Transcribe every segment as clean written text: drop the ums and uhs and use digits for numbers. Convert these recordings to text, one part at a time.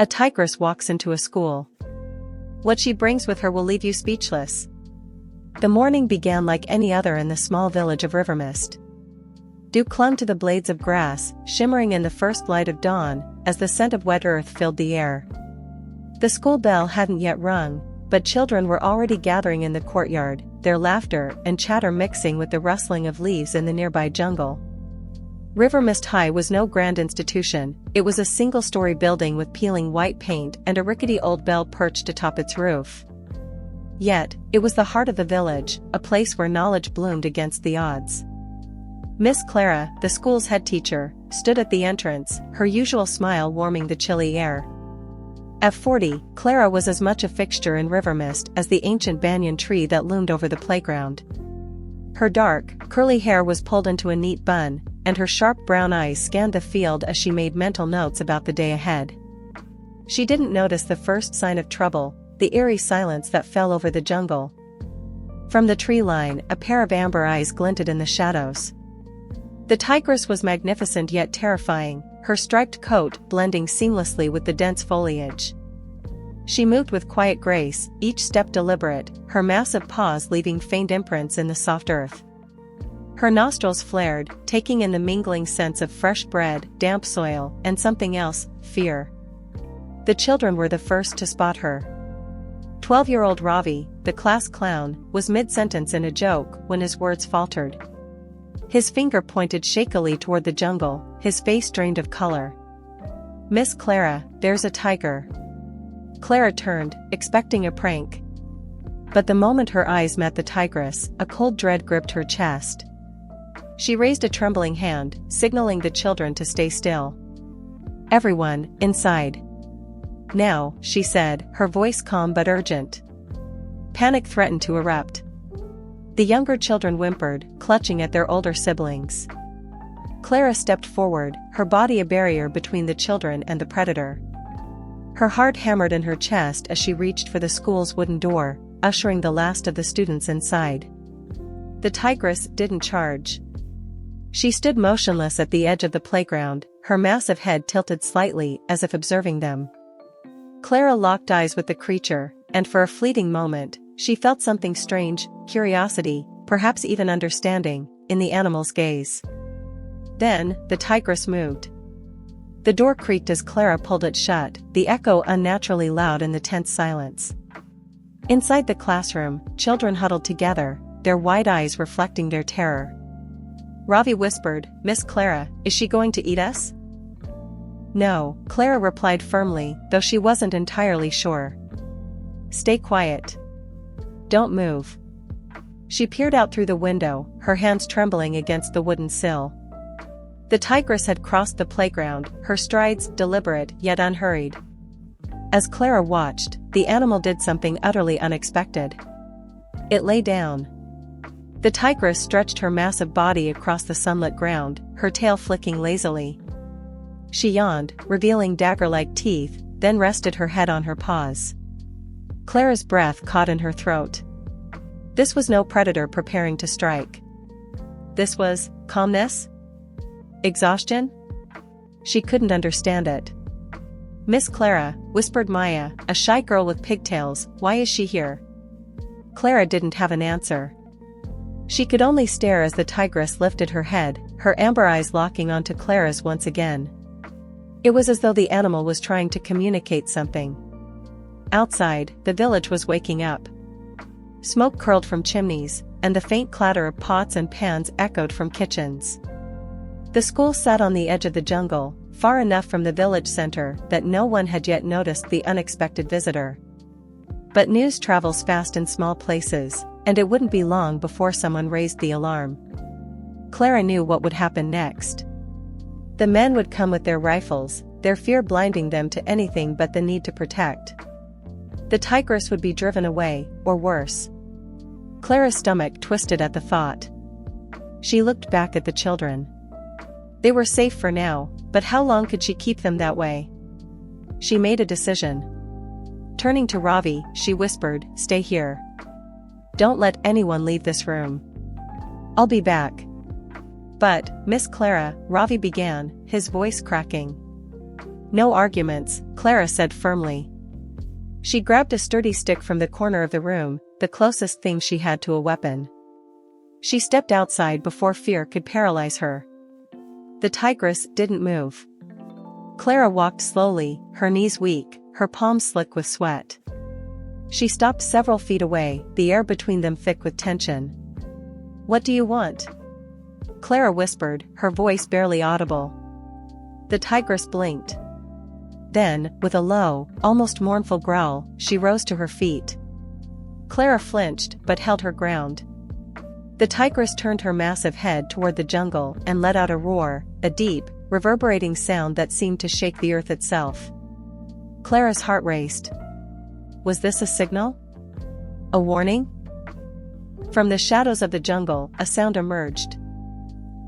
A tigress walks into a school. What she brings with her will leave you speechless. The morning began like any other in the small village of Rivermist. Dew clung to the blades of grass, shimmering in the first light of dawn, as the scent of wet earth filled the air. The school bell hadn't yet rung, but children were already gathering in the courtyard, their laughter and chatter mixing with the rustling of leaves in the nearby jungle. Rivermist High was no grand institution, it was a single-story building with peeling white paint and a rickety old bell perched atop its roof. Yet, it was the heart of the village, a place where knowledge bloomed against the odds. Miss Clara, the school's head teacher, stood at the entrance, her usual smile warming the chilly air. At 40, Clara was as much a fixture in Rivermist as the ancient banyan tree that loomed over the playground. Her dark, curly hair was pulled into a neat bun, and her sharp brown eyes scanned the field as she made mental notes about the day ahead. She didn't notice the first sign of trouble, the eerie silence that fell over the jungle. From the tree line, a pair of amber eyes glinted in the shadows. The tigress was magnificent yet terrifying, her striped coat blending seamlessly with the dense foliage. She moved with quiet grace, each step deliberate, her massive paws leaving faint imprints in the soft earth. Her nostrils flared, taking in the mingling scents of fresh bread, damp soil, and something else, fear. The children were the first to spot her. 12-year-old Ravi, the class clown, was mid-sentence in a joke when his words faltered. His finger pointed shakily toward the jungle, his face drained of color. "Miss Clara, there's a tiger." Clara turned, expecting a prank. But the moment her eyes met the tigress, a cold dread gripped her chest. She raised a trembling hand, signaling the children to stay still. "Everyone, inside. Now," she said, her voice calm but urgent. Panic threatened to erupt. The younger children whimpered, clutching at their older siblings. Clara stepped forward, her body a barrier between the children and the predator. Her heart hammered in her chest as she reached for the school's wooden door, ushering the last of the students inside. The tigress didn't charge. She stood motionless at the edge of the playground, her massive head tilted slightly as if observing them. Clara locked eyes with the creature, and for a fleeting moment, she felt something strange, curiosity, perhaps even understanding, in the animal's gaze. Then, the tigress moved. The door creaked as Clara pulled it shut, the echo unnaturally loud in the tense silence. Inside the classroom, children huddled together, their wide eyes reflecting their terror. Ravi whispered, "Miss Clara, is she going to eat us?" "No," Clara replied firmly, though she wasn't entirely sure. "Stay quiet. Don't move." She peered out through the window, her hands trembling against the wooden sill. The tigress had crossed the playground, her strides deliberate yet unhurried. As Clara watched, the animal did something utterly unexpected. It lay down. The tigress stretched her massive body across the sunlit ground, her tail flicking lazily. She yawned, revealing dagger-like teeth, then rested her head on her paws. Clara's breath caught in her throat. This was no predator preparing to strike. This was calmness? Exhaustion? She couldn't understand it. "Miss Clara," whispered Maya, a shy girl with pigtails, "why is she here?" Clara didn't have an answer. She could only stare as the tigress lifted her head, her amber eyes locking onto Clara's once again. It was as though the animal was trying to communicate something. Outside, the village was waking up. Smoke curled from chimneys, and the faint clatter of pots and pans echoed from kitchens. The school sat on the edge of the jungle, far enough from the village center that no one had yet noticed the unexpected visitor. But news travels fast in small places, and it wouldn't be long before someone raised the alarm. Clara knew what would happen next. The men would come with their rifles, their fear blinding them to anything but the need to protect. The tigress would be driven away, or worse. Clara's stomach twisted at the thought. She looked back at the children. They were safe for now, but how long could she keep them that way? She made a decision. Turning to Ravi, she whispered, "Stay here. Don't let anyone leave this room. I'll be back." "But, Miss Clara," Ravi began, his voice cracking. No arguments, Clara said firmly. She grabbed a sturdy stick from the corner of the room, the closest thing she had to a weapon. She stepped outside before fear could paralyze her. The tigress didn't move. Clara walked slowly, her knees weak, her palms slick with sweat. She stopped several feet away, the air between them thick with tension. "What do you want?" Clara whispered, her voice barely audible. The tigress blinked. Then, with a low, almost mournful growl, she rose to her feet. Clara flinched, but held her ground. The tigress turned her massive head toward the jungle and let out a roar, a deep, reverberating sound that seemed to shake the earth itself. Clara's heart raced. Was this a signal? A warning? From the shadows of the jungle, a sound emerged.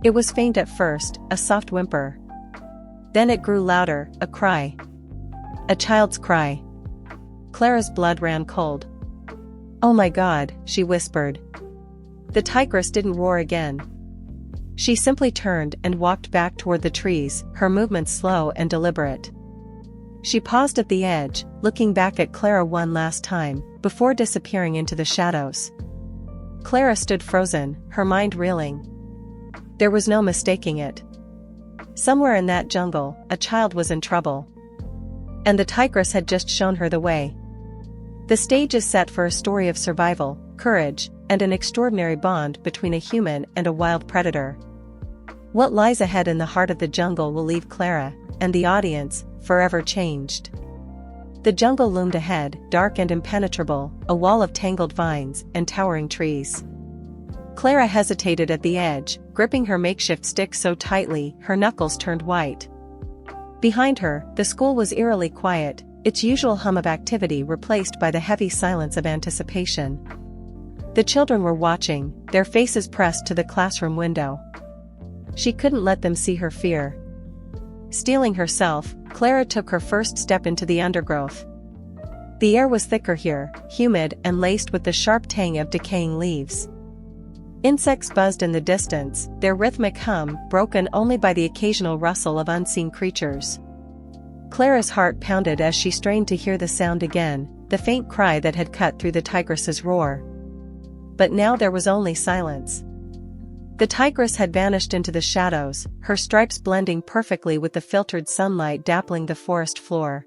It was faint at first, a soft whimper. Then it grew louder, a cry. A child's cry. Clara's blood ran cold. "Oh my God," she whispered. The tigress didn't roar again. She simply turned and walked back toward the trees, her movements slow and deliberate. She paused at the edge, looking back at Clara one last time, before disappearing into the shadows. Clara stood frozen, her mind reeling. There was no mistaking it. Somewhere in that jungle, a child was in trouble. And the tigress had just shown her the way. The stage is set for a story of survival, courage, and an extraordinary bond between a human and a wild predator. What lies ahead in the heart of the jungle will leave Clara, and the audience, forever changed. The jungle loomed ahead, dark and impenetrable, a wall of tangled vines and towering trees. Clara hesitated at the edge, gripping her makeshift stick so tightly her knuckles turned white. Behind her, the school was eerily quiet, its usual hum of activity replaced by the heavy silence of anticipation. The children were watching, their faces pressed to the classroom window. She couldn't let them see her fear. Steeling herself, Clara took her first step into the undergrowth. The air was thicker here, humid and laced with the sharp tang of decaying leaves. Insects buzzed in the distance, their rhythmic hum broken only by the occasional rustle of unseen creatures. Clara's heart pounded as she strained to hear the sound again, the faint cry that had cut through the tigress's roar. But now there was only silence. The tigress had vanished into the shadows, her stripes blending perfectly with the filtered sunlight dappling the forest floor.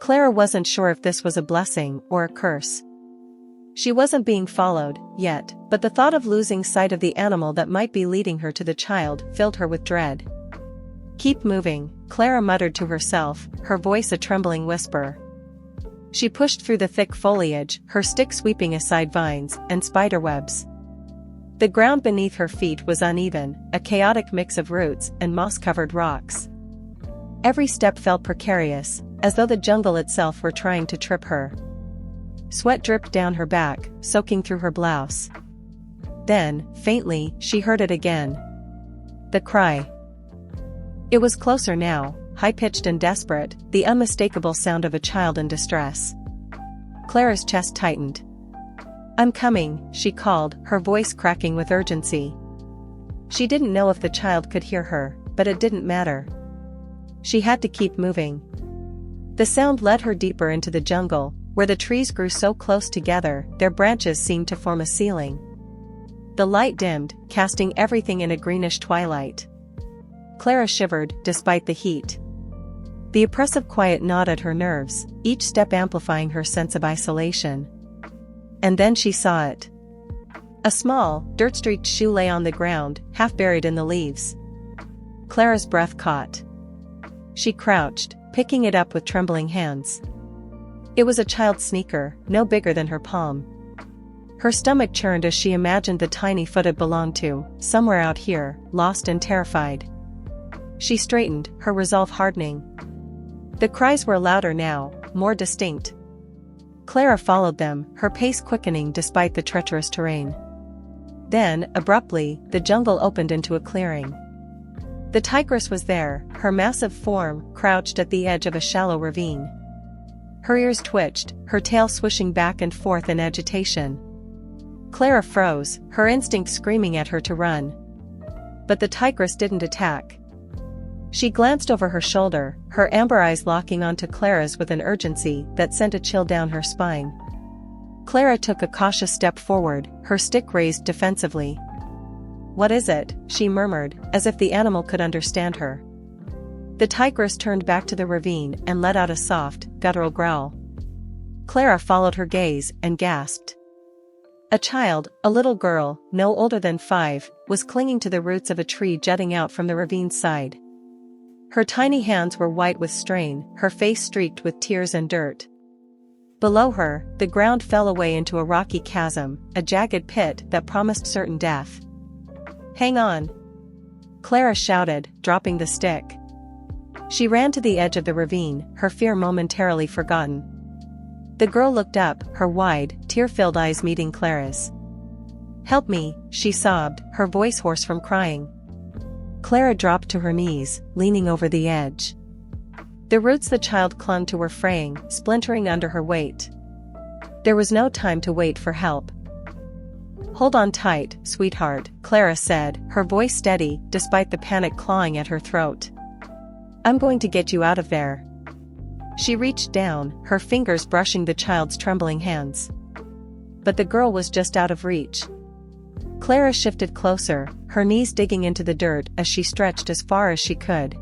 Clara wasn't sure if this was a blessing or a curse. She wasn't being followed, yet, but the thought of losing sight of the animal that might be leading her to the child filled her with dread. "Keep moving," Clara muttered to herself, her voice a trembling whisper. She pushed through the thick foliage, her stick sweeping aside vines and spiderwebs. The ground beneath her feet was uneven, a chaotic mix of roots and moss-covered rocks. Every step felt precarious, as though the jungle itself were trying to trip her. Sweat dripped down her back, soaking through her blouse. Then, faintly, she heard it again. The cry. It was closer now, high-pitched and desperate, the unmistakable sound of a child in distress. Clara's chest tightened. "I'm coming," she called, her voice cracking with urgency. She didn't know if the child could hear her, but it didn't matter. She had to keep moving. The sound led her deeper into the jungle, where the trees grew so close together, their branches seemed to form a ceiling. The light dimmed, casting everything in a greenish twilight. Clara shivered, despite the heat. The oppressive quiet gnawed at her nerves, each step amplifying her sense of isolation. And then she saw it. A small, dirt-streaked shoe lay on the ground, half buried in the leaves. Clara's breath caught. She crouched, picking it up with trembling hands. It was a child's sneaker, no bigger than her palm. Her stomach churned as she imagined the tiny foot it belonged to, somewhere out here, lost and terrified. She straightened, her resolve hardening. The cries were louder now, more distinct. Clara followed them, her pace quickening despite the treacherous terrain. Then, abruptly, the jungle opened into a clearing. The tigress was there, her massive form crouched at the edge of a shallow ravine. Her ears twitched, her tail swishing back and forth in agitation. Clara froze, her instinct screaming at her to run. But the tigress didn't attack. She glanced over her shoulder, her amber eyes locking onto Clara's with an urgency that sent a chill down her spine. Clara took a cautious step forward, her stick raised defensively. "What is it?" she murmured, as if the animal could understand her. The tigress turned back to the ravine and let out a soft, guttural growl. Clara followed her gaze and gasped. A child, a little girl, no older than 5, was clinging to the roots of a tree jutting out from the ravine's side. Her tiny hands were white with strain, her face streaked with tears and dirt. Below her, the ground fell away into a rocky chasm, a jagged pit that promised certain death. "Hang on!" Clara shouted, dropping the stick. She ran to the edge of the ravine, her fear momentarily forgotten. The girl looked up, her wide, tear-filled eyes meeting Clara's. "Help me," she sobbed, her voice hoarse from crying. Clara dropped to her knees, leaning over the edge. The roots the child clung to were fraying, splintering under her weight. There was no time to wait for help. "Hold on tight, sweetheart," Clara said, her voice steady, despite the panic clawing at her throat. "I'm going to get you out of there." She reached down, her fingers brushing the child's trembling hands. But the girl was just out of reach. Clara shifted closer, her knees digging into the dirt as she stretched as far as she could.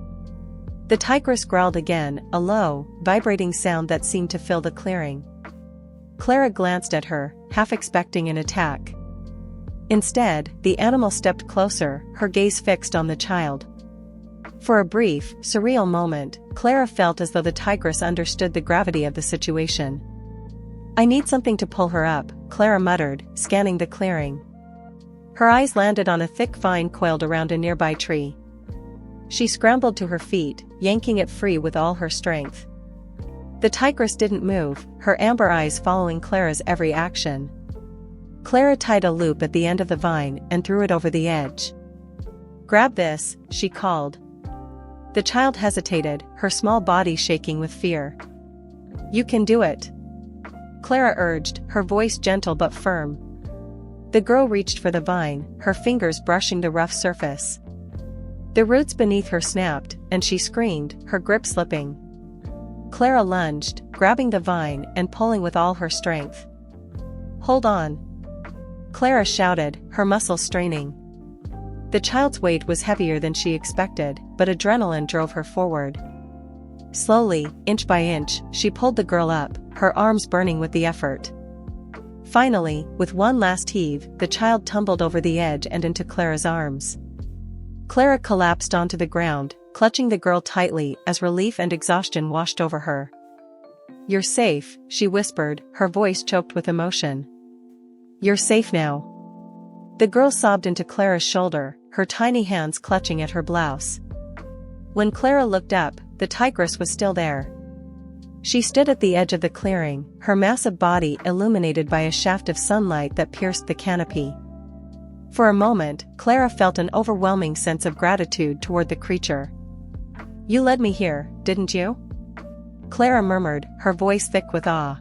The tigress growled again, a low, vibrating sound that seemed to fill the clearing. Clara glanced at her, half expecting an attack. Instead, the animal stepped closer, her gaze fixed on the child. For a brief, surreal moment, Clara felt as though the tigress understood the gravity of the situation. "I need something to pull her up," Clara muttered, scanning the clearing. Her eyes landed on a thick vine coiled around a nearby tree. She scrambled to her feet, yanking it free with all her strength. The tigress didn't move, her amber eyes following Clara's every action. Clara tied a loop at the end of the vine and threw it over the edge. "Grab this," she called. The child hesitated, her small body shaking with fear. "You can do it," Clara urged, her voice gentle but firm. The girl reached for the vine, her fingers brushing the rough surface. The roots beneath her snapped, and she screamed, her grip slipping. Clara lunged, grabbing the vine and pulling with all her strength. "Hold on!" Clara shouted, her muscles straining. The child's weight was heavier than she expected, but adrenaline drove her forward. Slowly, inch by inch, she pulled the girl up, her arms burning with the effort. Finally, with one last heave, the child tumbled over the edge and into Clara's arms. Clara collapsed onto the ground, clutching the girl tightly as relief and exhaustion washed over her. "You're safe," she whispered, her voice choked with emotion. "You're safe now." The girl sobbed into Clara's shoulder, her tiny hands clutching at her blouse. When Clara looked up, the tigress was still there. She stood at the edge of the clearing, her massive body illuminated by a shaft of sunlight that pierced the canopy. For a moment, Clara felt an overwhelming sense of gratitude toward the creature. "You led me here, didn't you?" Clara murmured, her voice thick with awe.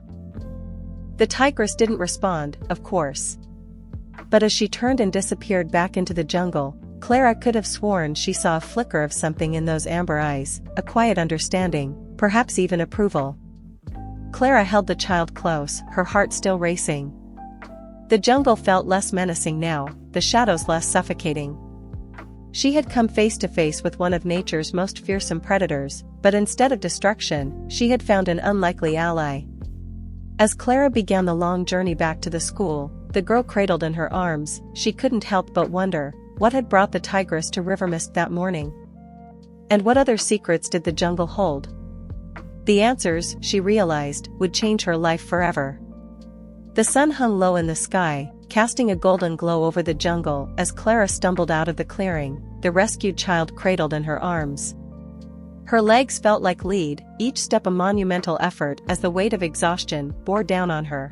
The tigress didn't respond, of course. But as she turned and disappeared back into the jungle, Clara could have sworn she saw a flicker of something in those amber eyes, a quiet understanding, perhaps even approval. Clara held the child close, her heart still racing. The jungle felt less menacing now, the shadows less suffocating. She had come face to face with one of nature's most fearsome predators, but instead of destruction, she had found an unlikely ally. As Clara began the long journey back to the school, the girl cradled in her arms, she couldn't help but wonder, what had brought the tigress to Rivermist that morning? And what other secrets did the jungle hold? The answers, she realized, would change her life forever. The sun hung low in the sky, casting a golden glow over the jungle as Clara stumbled out of the clearing, the rescued child cradled in her arms. Her legs felt like lead, each step a monumental effort as the weight of exhaustion bore down on her.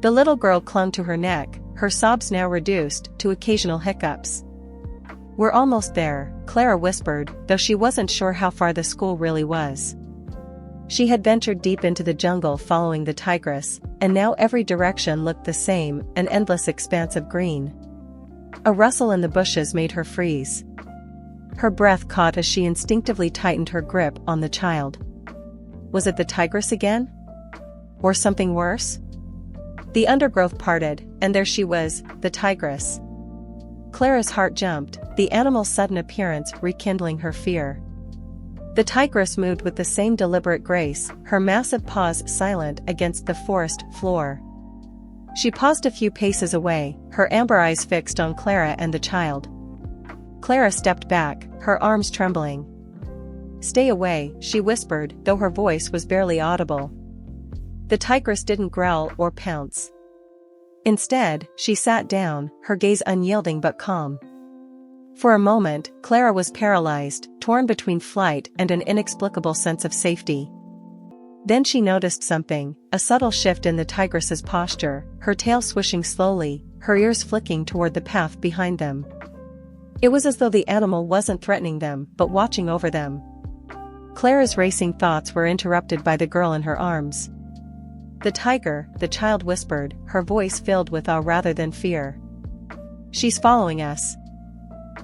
The little girl clung to her neck, her sobs now reduced to occasional hiccups. "We're almost there," Clara whispered, though she wasn't sure how far the school really was. She had ventured deep into the jungle following the tigress, and now every direction looked the same, an endless expanse of green. A rustle in the bushes made her freeze. Her breath caught as she instinctively tightened her grip on the child. Was it the tigress again? Or something worse? The undergrowth parted, and there she was, the tigress. Clara's heart jumped, the animal's sudden appearance rekindling her fear. The tigress moved with the same deliberate grace, her massive paws silent against the forest floor. She paused a few paces away, her amber eyes fixed on Clara and the child. Clara stepped back, her arms trembling. "Stay away," she whispered, though her voice was barely audible. The tigress didn't growl or pounce. Instead, she sat down, her gaze unyielding but calm. For a moment, Clara was paralyzed, torn between flight and an inexplicable sense of safety. Then she noticed something, a subtle shift in the tigress's posture, her tail swishing slowly, her ears flicking toward the path behind them. It was as though the animal wasn't threatening them, but watching over them. Clara's racing thoughts were interrupted by the girl in her arms. "The tiger," the child whispered, her voice filled with awe rather than fear. "She's following us."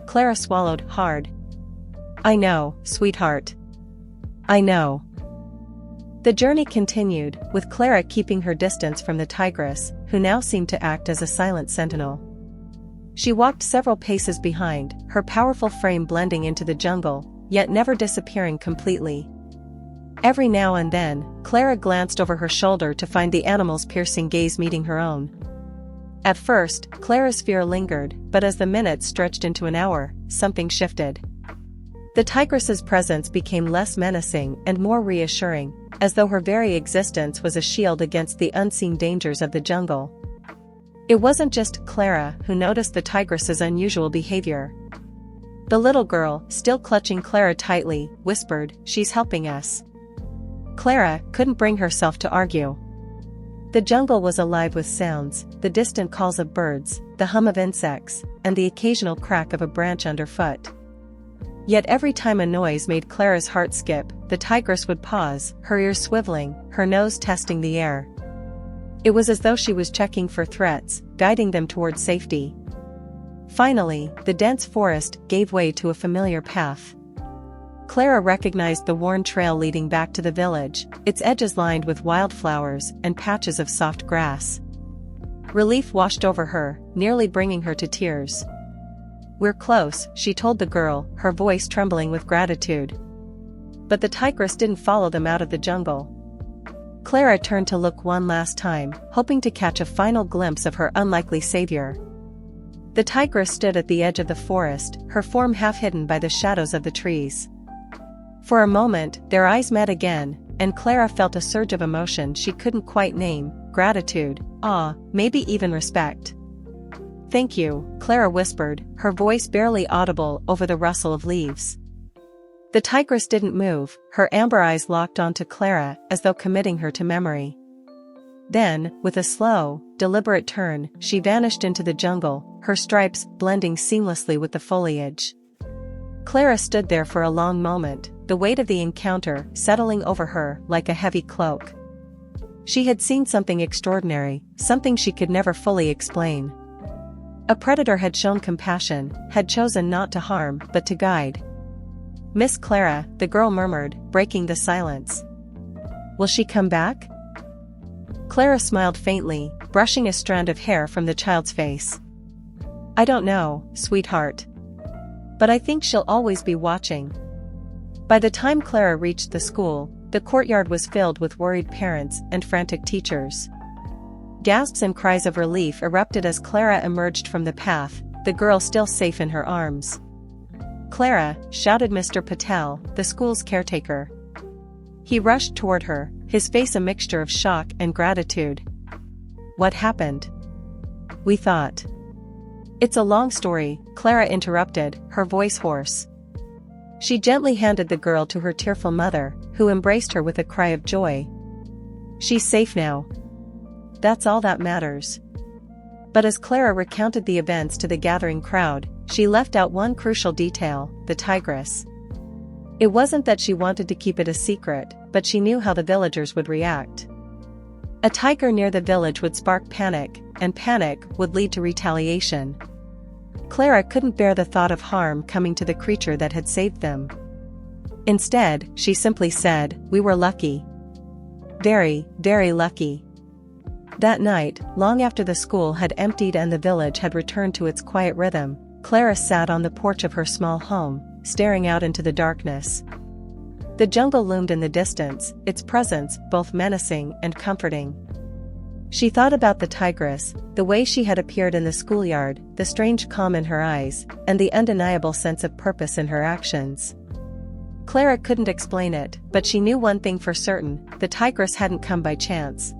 Clara swallowed hard. "I know, sweetheart. I know." The journey continued, with Clara keeping her distance from the tigress, who now seemed to act as a silent sentinel. She walked several paces behind, her powerful frame blending into the jungle, yet never disappearing completely. Every now and then, Clara glanced over her shoulder to find the animal's piercing gaze meeting her own. At first, Clara's fear lingered, but as the minutes stretched into an hour, something shifted. The tigress's presence became less menacing and more reassuring, as though her very existence was a shield against the unseen dangers of the jungle. It wasn't just Clara who noticed the tigress's unusual behavior. The little girl, still clutching Clara tightly, whispered, "She's helping us." Clara couldn't bring herself to argue. The jungle was alive with sounds, the distant calls of birds, the hum of insects, and the occasional crack of a branch underfoot. Yet every time a noise made Clara's heart skip, the tigress would pause, her ears swiveling, her nose testing the air. It was as though she was checking for threats, guiding them toward safety. Finally, the dense forest gave way to a familiar path. Clara recognized the worn trail leading back to the village, its edges lined with wildflowers and patches of soft grass. Relief washed over her, nearly bringing her to tears. "We're close," she told the girl, her voice trembling with gratitude. But the tigress didn't follow them out of the jungle. Clara turned to look one last time, hoping to catch a final glimpse of her unlikely savior. The tigress stood at the edge of the forest, her form half hidden by the shadows of the trees. For a moment, their eyes met again, and Clara felt a surge of emotion she couldn't quite name, gratitude, awe, maybe even respect. "Thank you," Clara whispered, her voice barely audible over the rustle of leaves. The tigress didn't move, her amber eyes locked onto Clara as though committing her to memory. Then, with a slow, deliberate turn, she vanished into the jungle, her stripes blending seamlessly with the foliage. Clara stood there for a long moment, the weight of the encounter settling over her like a heavy cloak. She had seen something extraordinary, something she could never fully explain. A predator had shown compassion, had chosen not to harm but to guide. "Miss Clara," the girl murmured, breaking the silence. "Will she come back?" Clara smiled faintly, brushing a strand of hair from the child's face. "I don't know, sweetheart. But I think she'll always be watching." By the time Clara reached the school, the courtyard was filled with worried parents and frantic teachers. Gasps and cries of relief erupted as Clara emerged from the path, the girl still safe in her arms. "Clara," shouted Mr. Patel, the school's caretaker. He rushed toward her, his face a mixture of shock and gratitude. "What happened?" "We thought." "It's a long story," Clara interrupted, her voice hoarse. She gently handed the girl to her tearful mother, who embraced her with a cry of joy. "She's safe now. That's all that matters." But as Clara recounted the events to the gathering crowd, she left out one crucial detail, the tigress. It wasn't that she wanted to keep it a secret, but she knew how the villagers would react. A tiger near the village would spark panic, and panic would lead to retaliation. Clara couldn't bear the thought of harm coming to the creature that had saved them. Instead, she simply said, "We were lucky. Very, very lucky." That night, long after the school had emptied and the village had returned to its quiet rhythm, Clara sat on the porch of her small home, staring out into the darkness. The jungle loomed in the distance, its presence both menacing and comforting. She thought about the tigress, the way she had appeared in the schoolyard, the strange calm in her eyes, and the undeniable sense of purpose in her actions. Clara couldn't explain it, but she knew one thing for certain: the tigress hadn't come by chance.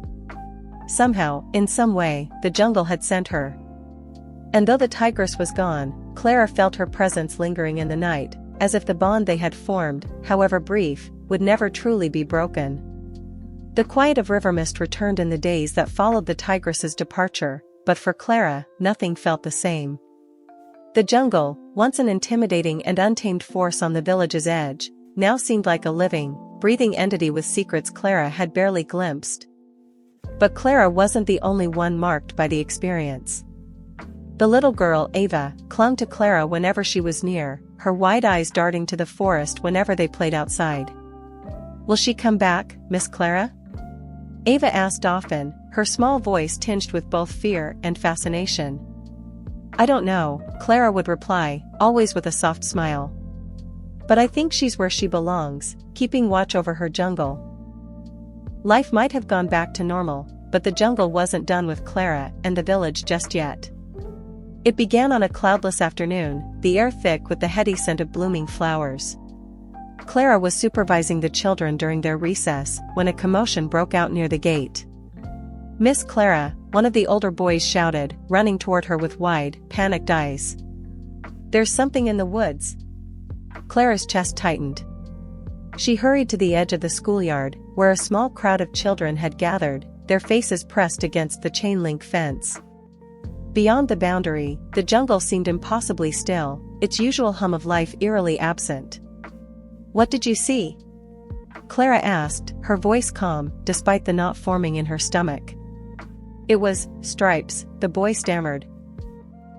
Somehow, in some way, the jungle had sent her. And though the tigress was gone, Clara felt her presence lingering in the night, as if the bond they had formed, however brief, would never truly be broken. The quiet of river mist returned in the days that followed the tigress's departure, but for Clara, nothing felt the same. The jungle, once an intimidating and untamed force on the village's edge, now seemed like a living, breathing entity with secrets Clara had barely glimpsed. But Clara wasn't the only one marked by the experience. The little girl, Ava, clung to Clara whenever she was near, her wide eyes darting to the forest whenever they played outside. "Will she come back, Miss Clara?" Ava asked often, her small voice tinged with both fear and fascination. "I don't know," Clara would reply, always with a soft smile. "But I think she's where she belongs, keeping watch over her jungle." Life might have gone back to normal, but the jungle wasn't done with Clara and the village just yet. It began on a cloudless afternoon, the air thick with the heady scent of blooming flowers. Clara was supervising the children during their recess when a commotion broke out near the gate. "Miss Clara," one of the older boys shouted, running toward her with wide, panicked eyes. "There's something in the woods." Clara's chest tightened. She hurried to the edge of the schoolyard, where a small crowd of children had gathered, their faces pressed against the chain-link fence. Beyond the boundary, the jungle seemed impossibly still, its usual hum of life eerily absent. "What did you see?" Clara asked, her voice calm, despite the knot forming in her stomach. "It was Stripes," the boy stammered.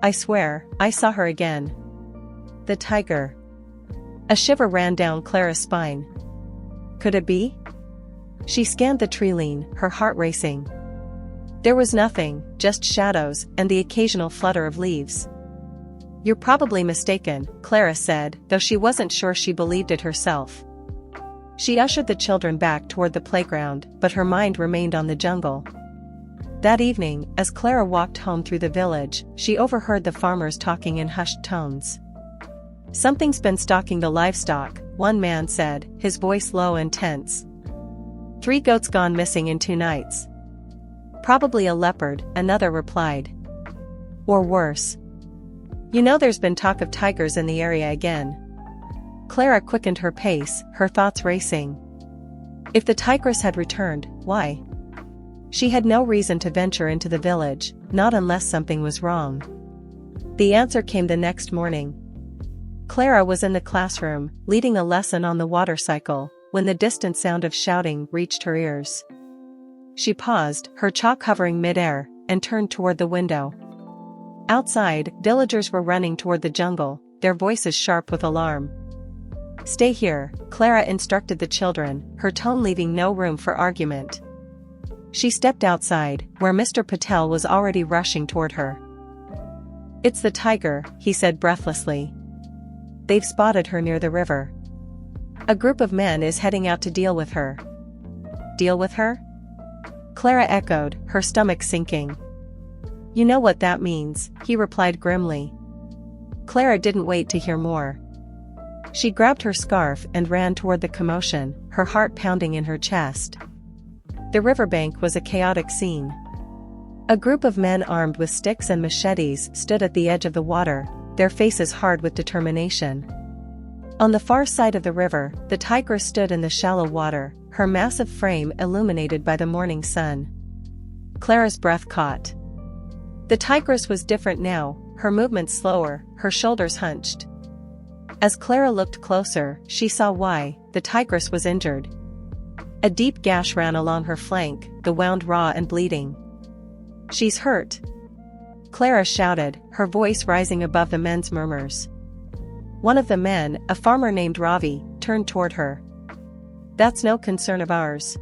"I swear, I saw her again. The tiger." A shiver ran down Clara's spine. Could it be? She scanned the tree-line, her heart racing. There was nothing, just shadows and the occasional flutter of leaves. "You're probably mistaken," Clara said, though she wasn't sure she believed it herself. She ushered the children back toward the playground, but her mind remained on the jungle. That evening, as Clara walked home through the village, she overheard the farmers talking in hushed tones. "Something's been stalking the livestock," one man said, his voice low and tense. "3 goats gone missing in 2 nights. Probably a leopard," another replied. "Or worse. You know there's been talk of tigers in the area again." Clara quickened her pace, her thoughts racing. If the tigress had returned, why? She had no reason to venture into the village, not unless something was wrong. The answer came the next morning. Clara was in the classroom, leading a lesson on the water cycle, when the distant sound of shouting reached her ears. She paused, her chalk hovering mid-air, and turned toward the window. Outside, villagers were running toward the jungle, their voices sharp with alarm. "Stay here," Clara instructed the children, her tone leaving no room for argument. She stepped outside, where Mr. Patel was already rushing toward her. "It's the tiger," he said breathlessly. "They've spotted her near the river. A group of men is heading out to deal with her." "Deal with her?" Clara echoed, her stomach sinking. "You know what that means," he replied grimly. Clara didn't wait to hear more. She grabbed her scarf and ran toward the commotion, her heart pounding in her chest. The riverbank was a chaotic scene. A group of men armed with sticks and machetes stood at the edge of the water, their faces hard with determination. On the far side of the river, the tigress stood in the shallow water, her massive frame illuminated by the morning sun. Clara's breath caught. The tigress was different now, her movements slower, her shoulders hunched. As Clara looked closer, she saw why: the tigress was injured. A deep gash ran along her flank, the wound raw and bleeding. "She's hurt." Clara shouted, her voice rising above the men's murmurs. One of the men, a farmer named Ravi, turned toward her. That's no concern of ours.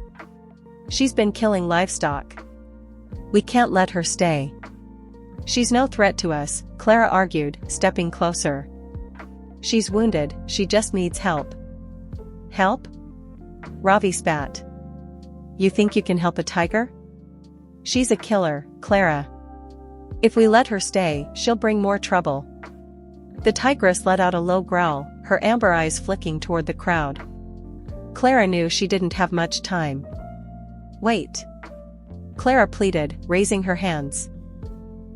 She's been killing livestock. We can't let her stay. She's no threat to us, Clara argued, stepping closer. She's wounded, she just needs help. Help? Ravi spat. You think you can help a tiger? She's a killer, Clara. If we let her stay, she'll bring more trouble. The tigress let out a low growl, her amber eyes flicking toward the crowd. Clara knew she didn't have much time. Wait. Clara pleaded, raising her hands.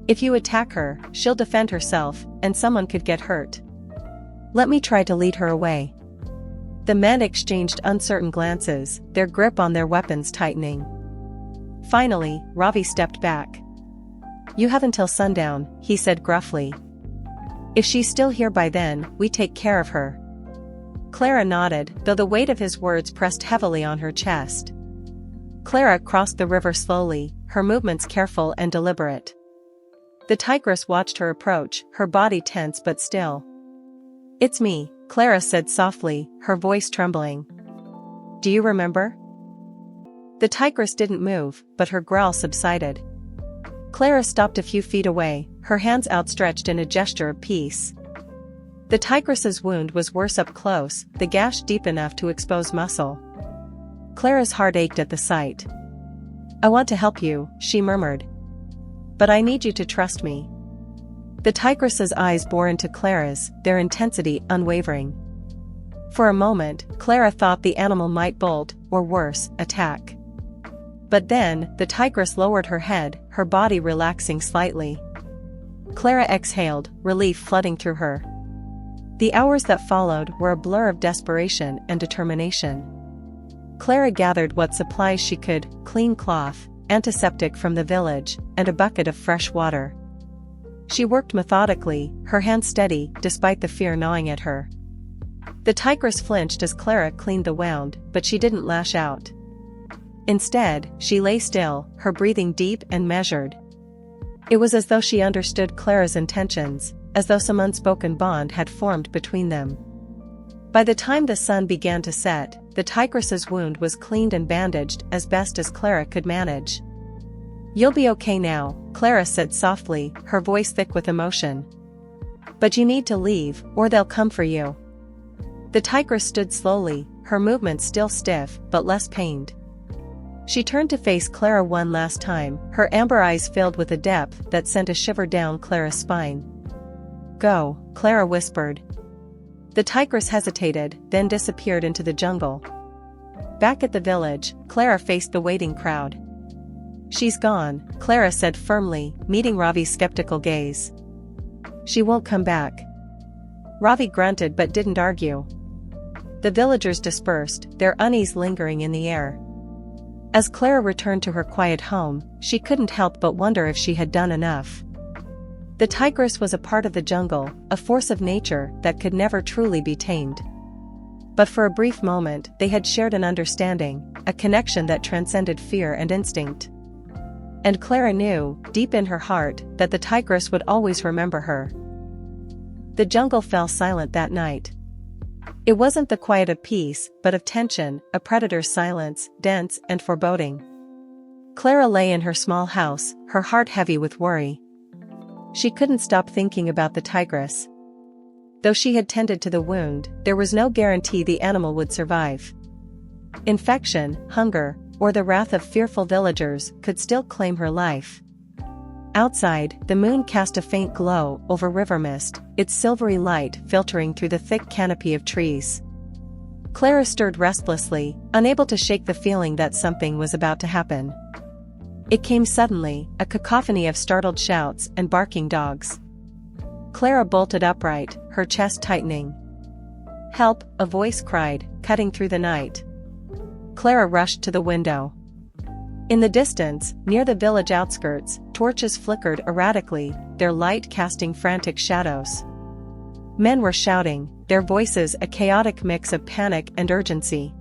If you attack her, she'll defend herself, and someone could get hurt. Let me try to lead her away. The men exchanged uncertain glances, their grip on their weapons tightening. Finally, Ravi stepped back. You have until sundown, he said gruffly. If she's still here by then, we take care of her. Clara nodded, though the weight of his words pressed heavily on her chest. Clara crossed the river slowly, her movements careful and deliberate. The tigress watched her approach, her body tense but still. It's me, Clara said softly, her voice trembling. Do you remember? The tigress didn't move, but her growl subsided. Clara stopped a few feet away, her hands outstretched in a gesture of peace. The tigress's wound was worse up close, the gash deep enough to expose muscle. Clara's heart ached at the sight. I want to help you, she murmured. But I need you to trust me. The tigress's eyes bore into Clara's, their intensity unwavering. For a moment, Clara thought the animal might bolt, or worse, attack. But then, the tigress lowered her head, her body relaxing slightly. Clara exhaled, relief flooding through her. The hours that followed were a blur of desperation and determination. Clara gathered what supplies she could, clean cloth, antiseptic from the village, and a bucket of fresh water. She worked methodically, her hands steady, despite the fear gnawing at her. The tigress flinched as Clara cleaned the wound, but she didn't lash out. Instead, she lay still, her breathing deep and measured. It was as though she understood Clara's intentions, as though some unspoken bond had formed between them. By the time the sun began to set, the tigress's wound was cleaned and bandaged as best as Clara could manage. You'll be okay now, Clara said softly, her voice thick with emotion. But you need to leave, or they'll come for you. The tigress stood slowly, her movements still stiff, but less pained. She turned to face Clara one last time, her amber eyes filled with a depth that sent a shiver down Clara's spine. Go, Clara whispered. The tigress hesitated, then disappeared into the jungle. Back at the village, Clara faced the waiting crowd. She's gone, Clara said firmly, meeting Ravi's skeptical gaze. She won't come back. Ravi grunted but didn't argue. The villagers dispersed, their unease lingering in the air. As Clara returned to her quiet home, she couldn't help but wonder if she had done enough. The tigress was a part of the jungle, a force of nature that could never truly be tamed. But for a brief moment, they had shared an understanding, a connection that transcended fear and instinct. And Clara knew, deep in her heart, that the tigress would always remember her. The jungle fell silent that night. It wasn't the quiet of peace, but of tension, a predator's silence, dense and foreboding. Clara lay in her small house, her heart heavy with worry. She couldn't stop thinking about the tigress. Though she had tended to the wound, there was no guarantee the animal would survive. Infection, hunger, or the wrath of fearful villagers could still claim her life. Outside, the moon cast a faint glow over river mist, its silvery light filtering through the thick canopy of trees. Clara stirred restlessly, unable to shake the feeling that something was about to happen. It came suddenly, a cacophony of startled shouts and barking dogs. Clara bolted upright, her chest tightening. Help, a voice cried, cutting through the night. Clara rushed to the window. In the distance, near the village outskirts, torches flickered erratically, their light casting frantic shadows. Men were shouting, their voices a chaotic mix of panic and urgency.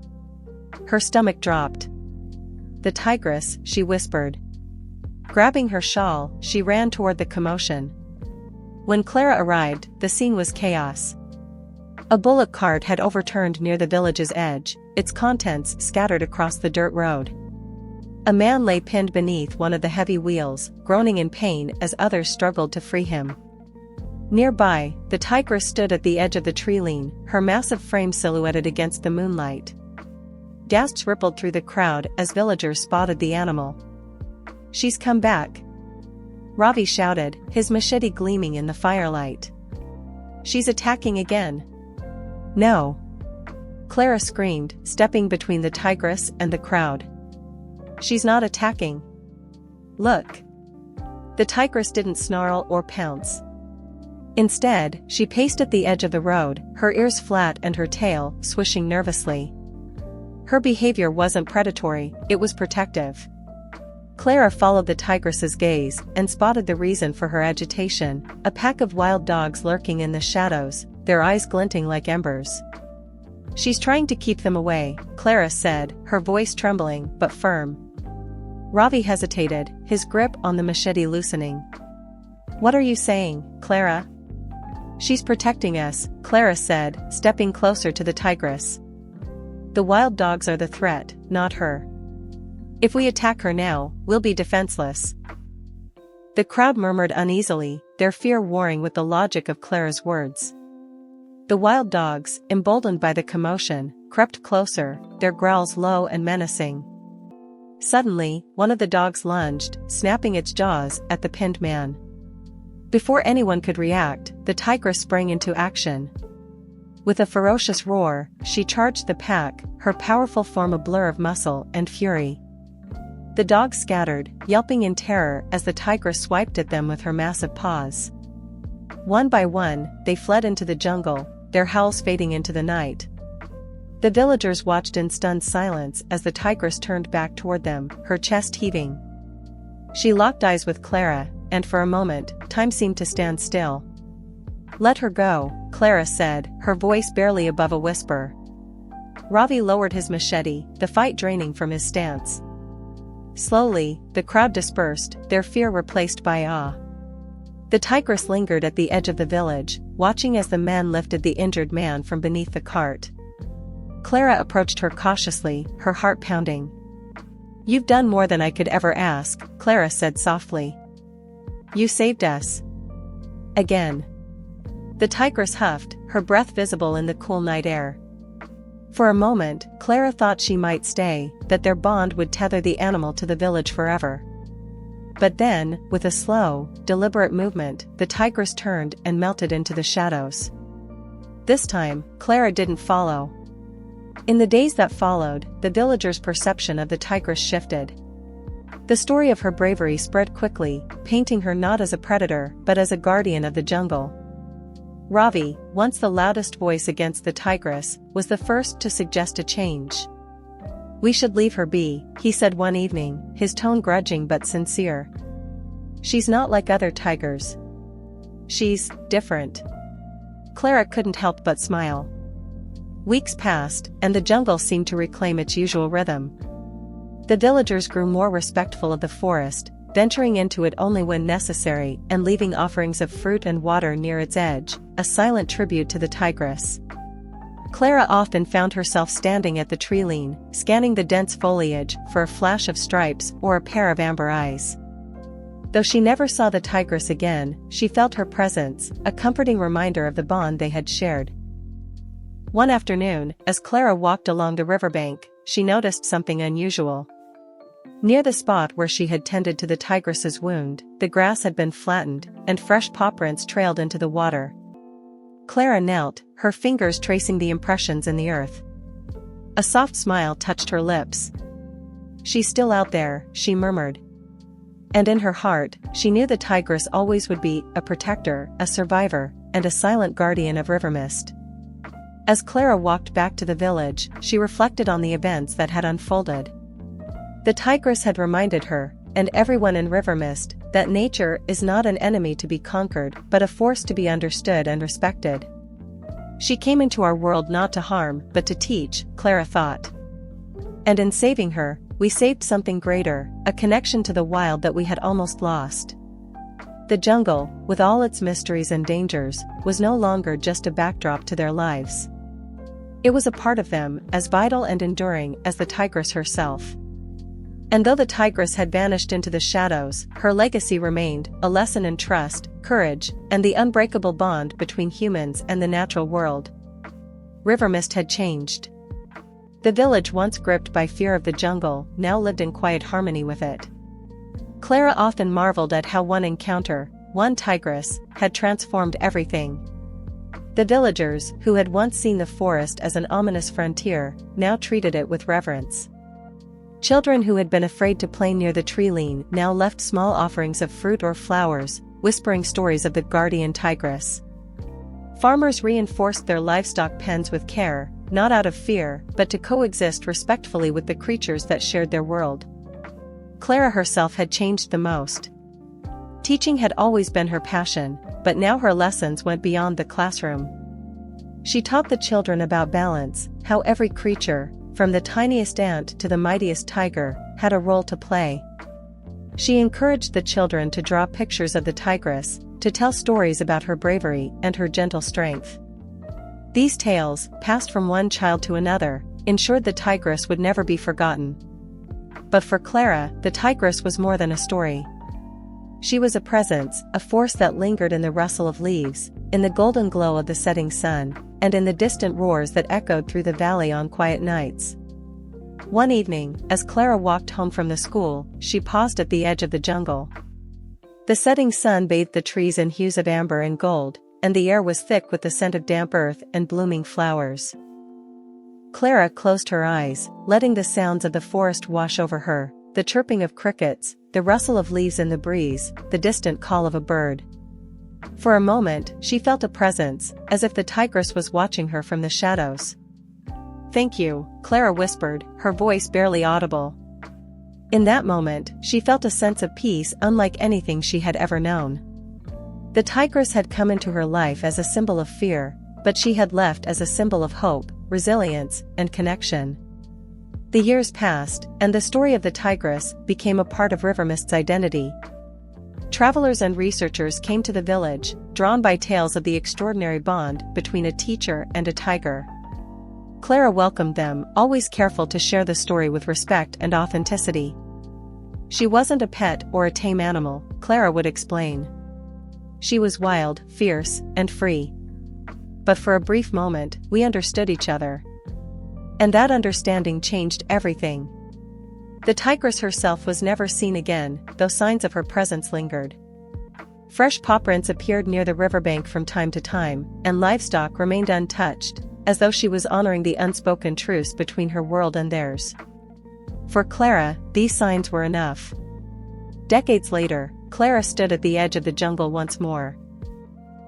Her stomach dropped. The tigress, she whispered. Grabbing her shawl, she ran toward the commotion. When Clara arrived, the scene was chaos. A bullock cart had overturned near the village's edge, its contents scattered across the dirt road. A man lay pinned beneath one of the heavy wheels, groaning in pain as others struggled to free him. Nearby, the tigress stood at the edge of the tree line, her massive frame silhouetted against the moonlight. Gasps rippled through the crowd as villagers spotted the animal. "She's come back!" Ravi shouted, his machete gleaming in the firelight. "She's attacking again!" "No!" Clara screamed, stepping between the tigress and the crowd. "She's not attacking. Look!" The tigress didn't snarl or pounce. Instead, she paced at the edge of the road, her ears flat and her tail swishing nervously. Her behavior wasn't predatory, it was protective. Clara followed the tigress's gaze and spotted the reason for her agitation, a pack of wild dogs lurking in the shadows, their eyes glinting like embers. "She's trying to keep them away," Clara said, her voice trembling but firm. Ravi hesitated, his grip on the machete loosening. "What are you saying, Clara?" "She's protecting us," Clara said, stepping closer to the tigress. "The wild dogs are the threat, not her. If we attack her now, we'll be defenseless." The crowd murmured uneasily, their fear warring with the logic of Clara's words. The wild dogs, emboldened by the commotion, crept closer, their growls low and menacing. Suddenly, one of the dogs lunged, snapping its jaws at the pinned man. Before anyone could react, the tigress sprang into action. With a ferocious roar, she charged the pack, her powerful form a blur of muscle and fury. The dogs scattered, yelping in terror as the tigress swiped at them with her massive paws. One by one, they fled into the jungle, their howls fading into the night. The villagers watched in stunned silence as the tigress turned back toward them, her chest heaving. She locked eyes with Clara, and for a moment, time seemed to stand still. "Let her go," Clara said, her voice barely above a whisper. Ravi lowered his machete, the fight draining from his stance. Slowly, the crowd dispersed, their fear replaced by awe. The tigress lingered at the edge of the village, watching as the men lifted the injured man from beneath the cart. Clara approached her cautiously, her heart pounding. "You've done more than I could ever ask," Clara said softly. "You saved us." Again. The tigress huffed, her breath visible in the cool night air. For a moment, Clara thought she might stay, that their bond would tether the animal to the village forever. But then, with a slow, deliberate movement, the tigress turned and melted into the shadows. This time, Clara didn't follow. In the days that followed, the villagers' perception of the tigress shifted. The story of her bravery spread quickly, painting her not as a predator but as a guardian of the jungle. Ravi, once the loudest voice against the tigress, was the first to suggest a change. "We should leave her be," he said one evening, his tone grudging but sincere. "She's not like other tigers. She's different." Clara couldn't help but smile. Weeks passed, and the jungle seemed to reclaim its usual rhythm. The villagers grew more respectful of the forest, venturing into it only when necessary and leaving offerings of fruit and water near its edge, a silent tribute to the tigress. Clara often found herself standing at the tree line, scanning the dense foliage for a flash of stripes or a pair of amber eyes. Though she never saw the tigress again, she felt her presence, a comforting reminder of the bond they had shared. One afternoon, as Clara walked along the riverbank, she noticed something unusual. Near the spot where she had tended to the tigress's wound, the grass had been flattened, and fresh paw prints trailed into the water. Clara knelt, her fingers tracing the impressions in the earth. A soft smile touched her lips. "She's still out there," she murmured. And in her heart, she knew the tigress always would be a protector, a survivor, and a silent guardian of river mist. As Clara walked back to the village, she reflected on the events that had unfolded. The tigress had reminded her, and everyone in River Mist, that nature is not an enemy to be conquered but a force to be understood and respected. She came into our world not to harm but to teach, Clara thought. And in saving her, we saved something greater, a connection to the wild that we had almost lost. The jungle, with all its mysteries and dangers, was no longer just a backdrop to their lives. It was a part of them, as vital and enduring as the tigress herself. And though the tigress had vanished into the shadows, her legacy remained, a lesson in trust, courage, and the unbreakable bond between humans and the natural world. River Mist had changed. The village, once gripped by fear of the jungle, now lived in quiet harmony with it. Clara often marveled at how one encounter, one tigress, had transformed everything. The villagers, who had once seen the forest as an ominous frontier, now treated it with reverence. Children who had been afraid to play near the tree now left small offerings of fruit or flowers, whispering stories of the guardian tigress. Farmers reinforced their livestock pens with care, not out of fear, but to coexist respectfully with the creatures that shared their world. Clara herself had changed the most. Teaching had always been her passion, but now her lessons went beyond the classroom. She taught the children about balance, how every creature, from the tiniest ant to the mightiest tiger, had a role to play. She encouraged the children to draw pictures of the tigress, to tell stories about her bravery and her gentle strength. These tales, passed from one child to another, ensured the tigress would never be forgotten. But for Clara, the tigress was more than a story. She was a presence, a force that lingered in the rustle of leaves, in the golden glow of the setting sun, and in the distant roars that echoed through the valley on quiet nights. One evening, as Clara walked home from the school, she paused at the edge of the jungle. The setting sun bathed the trees in hues of amber and gold, and the air was thick with the scent of damp earth and blooming flowers. Clara closed her eyes, letting the sounds of the forest wash over her, the chirping of crickets, the rustle of leaves in the breeze, the distant call of a bird. For a moment, she felt a presence, as if the tigress was watching her from the shadows. "Thank you," Clara whispered, her voice barely audible. In that moment, she felt a sense of peace unlike anything she had ever known. The tigress had come into her life as a symbol of fear, but she had left as a symbol of hope, resilience, and connection. The years passed, and the story of the tigress became a part of River Mist's identity. Travelers and researchers came to the village, drawn by tales of the extraordinary bond between a teacher and a tiger. Clara welcomed them, always careful to share the story with respect and authenticity. She wasn't a pet or a tame animal, Clara would explain. She was wild, fierce, and free. But for a brief moment, we understood each other. And that understanding changed everything. The tigress herself was never seen again, though signs of her presence lingered. Fresh paw prints appeared near the riverbank from time to time, and livestock remained untouched, as though she was honoring the unspoken truce between her world and theirs. For Clara, these signs were enough. Decades later, Clara stood at the edge of the jungle once more.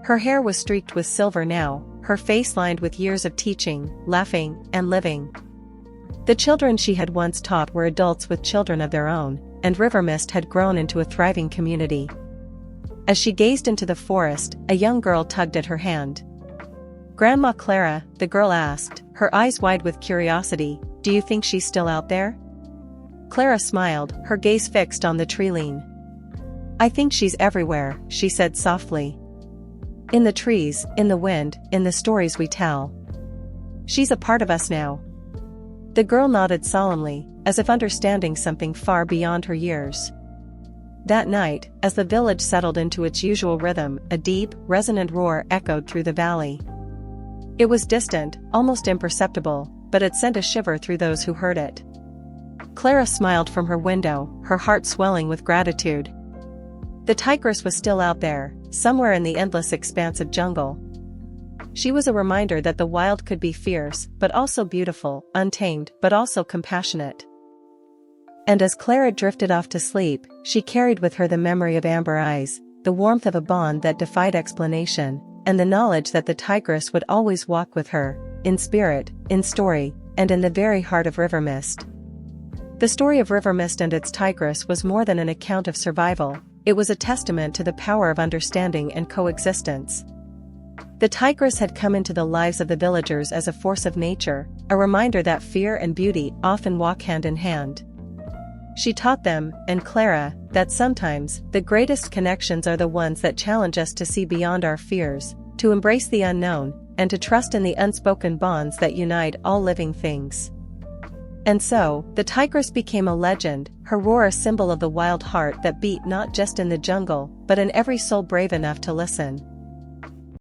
Her hair was streaked with silver now, her face lined with years of teaching, laughing, and living. The children she had once taught were adults with children of their own, and River Mist had grown into a thriving community. As she gazed into the forest, a young girl tugged at her hand. "Grandma Clara," the girl asked, her eyes wide with curiosity, "do you think she's still out there?" Clara smiled, her gaze fixed on the tree-line. "I think she's everywhere," she said softly. "In the trees, in the wind, in the stories we tell. She's a part of us now." The girl nodded solemnly, as if understanding something far beyond her years. That night, as the village settled into its usual rhythm, a deep, resonant roar echoed through the valley. It was distant, almost imperceptible, but it sent a shiver through those who heard it. Clara smiled from her window, her heart swelling with gratitude. The tigress was still out there, somewhere in the endless expanse of jungle. She was a reminder that the wild could be fierce, but also beautiful, untamed, but also compassionate. And as Clara drifted off to sleep, she carried with her the memory of amber eyes, the warmth of a bond that defied explanation, and the knowledge that the tigress would always walk with her, in spirit, in story, and in the very heart of River Mist. The story of River Mist and its tigress was more than an account of survival, it was a testament to the power of understanding and coexistence. The tigress had come into the lives of the villagers as a force of nature, a reminder that fear and beauty often walk hand in hand. She taught them, and Clara, that sometimes, the greatest connections are the ones that challenge us to see beyond our fears, to embrace the unknown, and to trust in the unspoken bonds that unite all living things. And so, the tigress became a legend, her roar a symbol of the wild heart that beat not just in the jungle, but in every soul brave enough to listen.